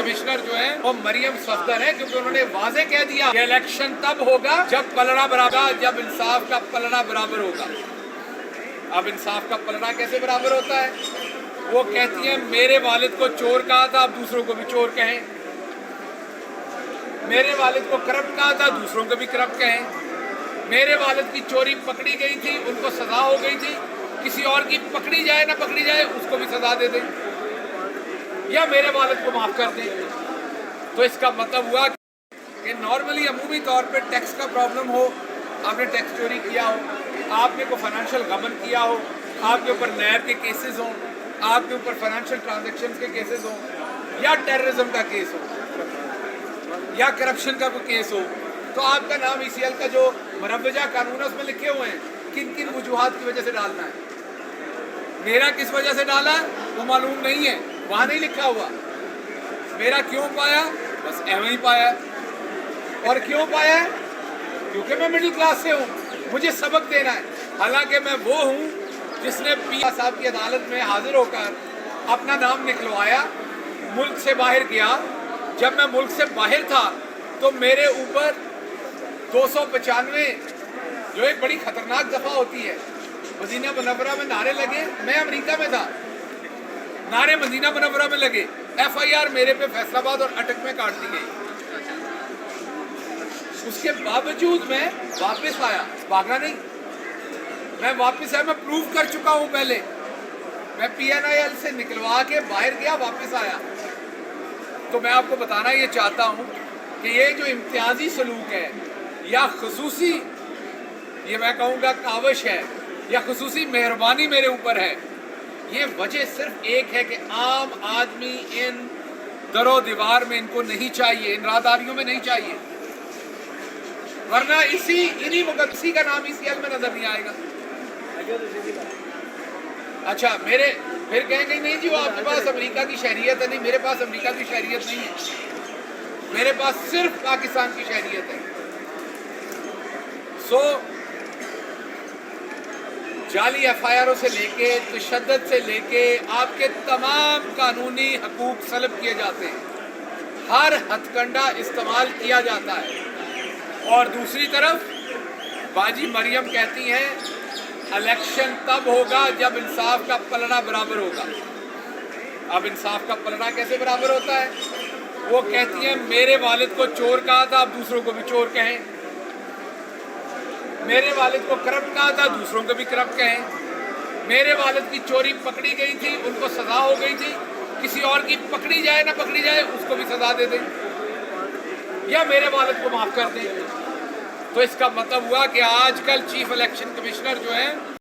Commissioner जो है वो मरियम सफदर है, क्योंकि उन्होंने वाज़ेह कह दिया कि इलेक्शन तब होगा जब पलड़ा बराबर, जब इंसाफ का पलड़ा बराबर होगा। अब इंसाफ का पलड़ा कैसे बराबर होता है? वो कहती हैं मेरे वालिद को चोर कहा था, अब दूसरों को भी चोर कहें। मेरे वालिद को करप्ट कहा था, दूसरों को भी करप्ट कहें। मेरे वालिद की चोरी पकड़ी गई थी, उनको सजा हो गई थी, किसी और की पकड़ी जाए ना पकड़ी जाए उसको भी सजा दे दें, या मेरे वालिद को माफ़ कर दें। तो इसका मतलब हुआ कि नॉर्मली अमूमी तौर पे टैक्स का प्रॉब्लम हो, आपने टैक्स चोरी किया हो, आपने को फाइनेंशियल गबन किया हो, आपके ऊपर नैब के केसेस हों, आपके ऊपर फाइनेंशियल ट्रांजैक्शंस के केसेस हों, या टेररिज्म का केस हो, या करप्शन का कोई केस हो, तो आपका नाम ECL का जो मुरव्वजा कानून है उसमें लिखे हुए हैं किन किन वजूहात की वजह से डालना है। मेरा किस वजह से डाला वो मालूम नहीं है, वहाँ नहीं लिखा हुआ। मेरा क्यों पाया? बस एवं ही पाया। और क्यों पाया है? क्योंकि मैं मिडिल क्लास से हूँ, मुझे सबक देना है। हालांकि मैं वो हूँ जिसने पिया साहब की अदालत में हाजिर होकर अपना नाम निकलवाया, मुल्क से बाहर गया। जब मैं मुल्क से बाहर था तो मेरे ऊपर 295 जो एक बड़ी खतरनाक दफ़ा होती है, मदीना मुनव्वरा में नारे लगे। मैं अमेरिका में था, नारे मदीना मुनव्वरा में लगे, FIR मेरे पे फैसलाबाद और अटक में काट दी गई। उसके बावजूद मैं वापस आया, भागना नहीं, मैं वापस आया। मैं प्रूव कर चुका हूँ पहले, मैं PNIL से निकलवा के बाहर गया, वापस आया। तो मैं आपको बताना ये चाहता हूँ कि ये जो इम्तियाजी सलूक है या खसूसी, ये मैं कहूँगा काविश है या खसूसी मेहरबानी मेरे ऊपर है, ये वजह सिर्फ एक है कि आम आदमी इन दरो दीवार में इनको नहीं चाहिए, इन राहदारियों में नहीं चाहिए, वरना इन्हीं मुकद्दसी का नाम ECL में नजर नहीं आएगा। अच्छा, मेरे फिर कहेंगे नहीं जी वो आपके पास अमेरिका की शहरियत है। नहीं, मेरे पास अमेरिका की शहरियत नहीं है, मेरे पास सिर्फ पाकिस्तान की शहरियत है। जाली FIR से लेके तशद्दुद से लेके आपके तमाम कानूनी हकूक सल्ब किए जाते हैं, हर हथकंडा इस्तेमाल किया जाता है। और दूसरी तरफ बाजी मरियम कहती हैं इलेक्शन तब होगा जब इंसाफ का पलड़ा बराबर होगा। अब इंसाफ का पलड़ा कैसे बराबर होता है? वो कहती हैं मेरे वालिद को चोर कहा था, अब दूसरों को भी चोर कहें। मेरे वालिद को करप्ट कहा था, दूसरों को भी करप्ट कहें। मेरे वालिद की चोरी पकड़ी गई थी, उनको सजा हो गई थी, किसी और की पकड़ी जाए ना पकड़ी जाए उसको भी सजा दे दें, या मेरे वालिद को माफ़ कर दें। तो इसका मतलब हुआ कि आजकल चीफ इलेक्शन कमिश्नर जो है